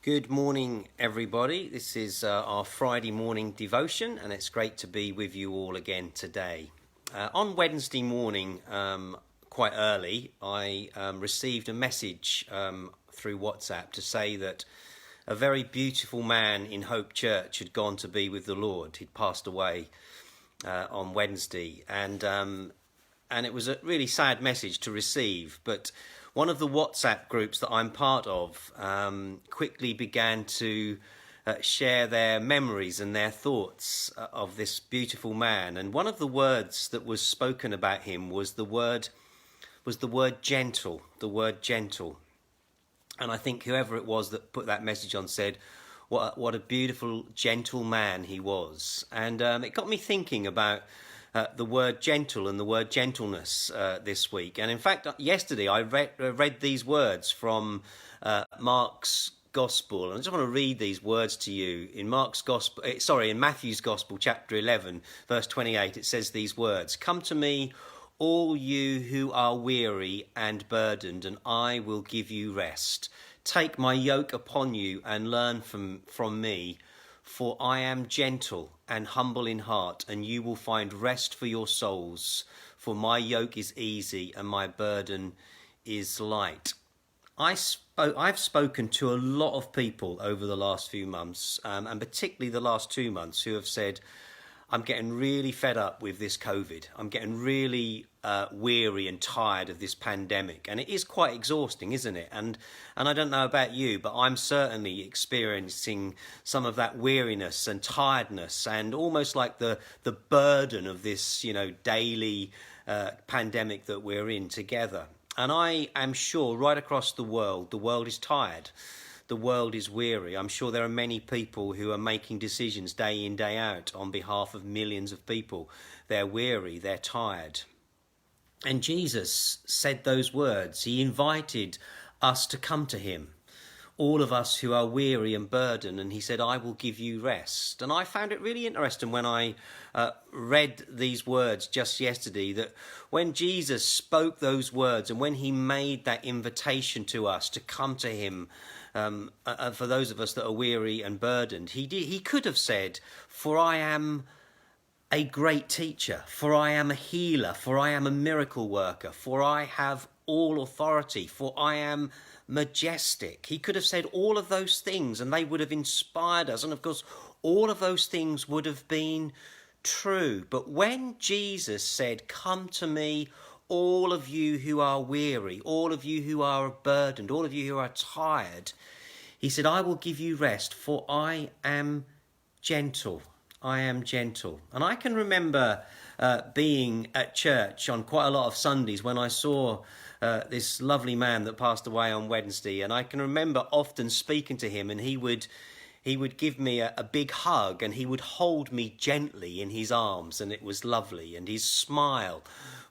Good morning, everybody. This is our Friday morning devotion, and it's great to be with you all again today. On Wednesday morning, quite early, I received a message through WhatsApp to say that a very beautiful man in Hope Church had gone to be with the Lord. He'd passed away on Wednesday, and it was a really sad message to receive, but one of the WhatsApp groups that I'm part of quickly began to share their memories and their thoughts of this beautiful man. And one of the words that was spoken about him was the word gentle, the word gentle. And I think whoever it was that put that message on said, what a beautiful, gentle man he was. And it got me thinking about the word gentle and the word gentleness this week. And in fact, yesterday I read these words from Mark's Gospel. And I just want to read these words to you. In Matthew's Gospel, chapter 11, verse 28, it says these words: "Come to me, all you who are weary and burdened, and I will give you rest. Take my yoke upon you and learn from me, for I am gentle and humble in heart, and you will find rest for your souls. For my yoke is easy and my burden is light." I've spoken to a lot of people over the last few months, and particularly the last 2 months, who have said, I'm getting really fed up with this COVID. I'm getting really weary and tired of this pandemic. And it is quite exhausting, isn't it? And I don't know about you, but I'm certainly experiencing some of that weariness and tiredness and almost like the burden of this, daily pandemic that we're in together. And I am sure right across the world is tired. The world is weary. I'm sure there are many people who are making decisions day in, day out on behalf of millions of people. They're weary, they're tired. And Jesus said those words. He invited us to come to him, all of us who are weary and burdened, and he said, I will give you rest. And I found it really interesting when I read these words just yesterday, that when Jesus spoke those words and when he made that invitation to us to come to him, for those of us that are weary and burdened, he could have said, for I am a great teacher, for I am a healer, for I am a miracle worker, for I have all authority, for I am majestic. He could have said all of those things and they would have inspired us. And of course, all of those things would have been true. But when Jesus said, come to me, all of you who are weary, all of you who are burdened, all of you who are tired, he said, I will give you rest, for I am gentle. I am gentle. And I can remember being at church on quite a lot of Sundays when I saw this lovely man that passed away on Wednesday. And I can remember often speaking to him, and he would give me a big hug, and he would hold me gently in his arms, and it was lovely. And his smile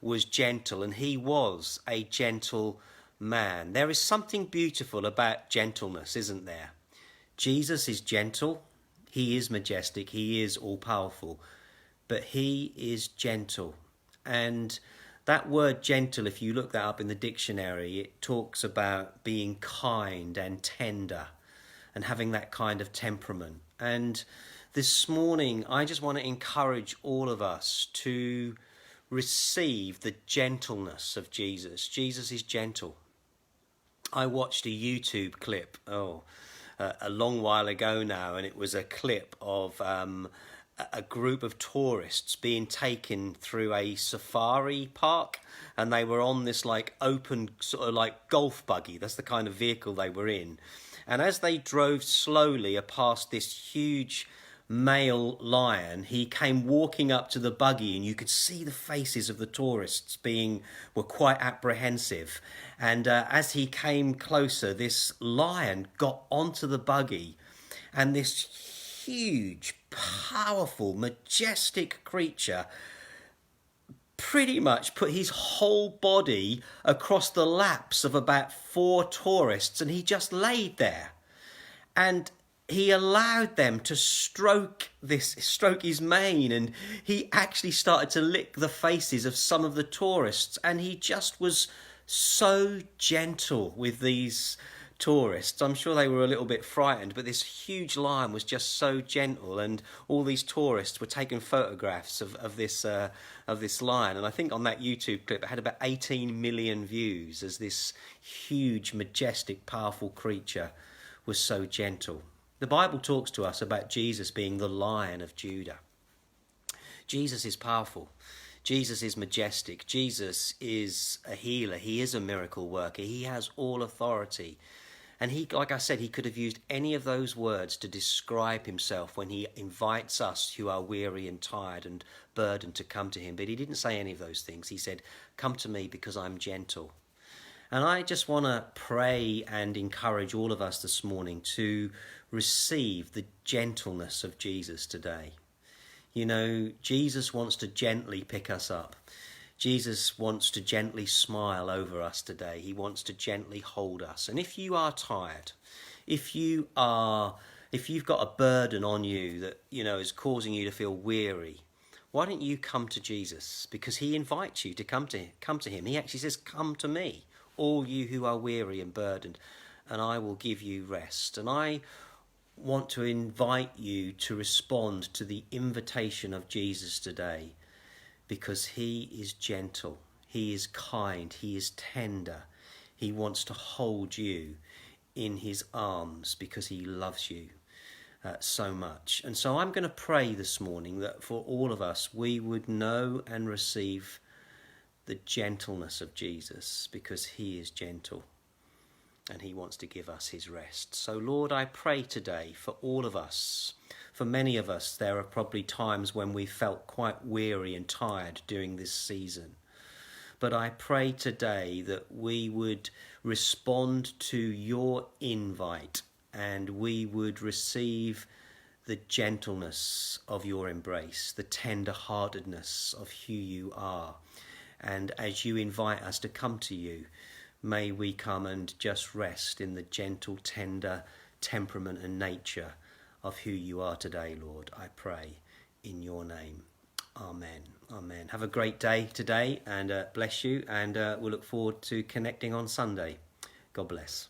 was gentle, and he was a gentle man. There is something beautiful about gentleness, isn't there? Jesus is gentle, he is majestic, he is all-powerful, but he is gentle. And that word gentle, if you look that up in the dictionary, it talks about being kind and tender and having that kind of temperament. And this morning, I just want to encourage all of us to receive the gentleness of Jesus. Jesus is gentle. I watched a YouTube clip, a long while ago now, and it was a clip of a group of tourists being taken through a safari park, and they were on this open sort of golf buggy. That's the kind of vehicle they were in. And as they drove slowly past this huge male lion, he came walking up to the buggy, and you could see the faces of the tourists were quite apprehensive. And as he came closer, this lion got onto the buggy, and this huge, powerful, majestic creature pretty much put his whole body across the laps of about 4 tourists, and he just laid there. And he allowed them to stroke his mane, and he actually started to lick the faces of some of the tourists, and he just was so gentle with these tourists, I'm sure they were a little bit frightened, but this huge lion was just so gentle, and all these tourists were taking photographs of this lion. And I think on that YouTube clip, it had about 18 million views, as this huge, majestic, powerful creature was so gentle. The Bible talks to us about Jesus being the Lion of Judah. Jesus is powerful. Jesus is majestic. Jesus is a healer. He is a miracle worker. He has all authority. And he, like I said, he could have used any of those words to describe himself when he invites us who are weary and tired and burdened to come to him. But he didn't say any of those things. He said, "Come to me because I'm gentle." And I just want to pray and encourage all of us this morning to receive the gentleness of Jesus today. You know, Jesus wants to gently pick us up. Jesus wants to gently smile over us today. He wants to gently hold us. And if you are tired, if you've got a burden on you that, is causing you to feel weary, why don't you come to Jesus? Because he invites you to come to him. He actually says, "Come to me, all you who are weary and burdened, and I will give you rest." And I want to invite you to respond to the invitation of Jesus today, because he is gentle, he is kind, he is tender. He wants to hold you in his arms because he loves you so much. And so I'm going to pray this morning that for all of us, we would know and receive the gentleness of Jesus, because he is gentle and he wants to give us his rest. So Lord, I pray today for all of us. For many of us, there are probably times when we felt quite weary and tired during this season. But I pray today that we would respond to your invite and we would receive the gentleness of your embrace, the tender-heartedness of who you are. And as you invite us to come to you, may we come and just rest in the gentle, tender temperament and nature of who you are today, Lord. I pray in your name. Amen. Amen. Have a great day today, and bless you, and we'll look forward to connecting on Sunday. God bless.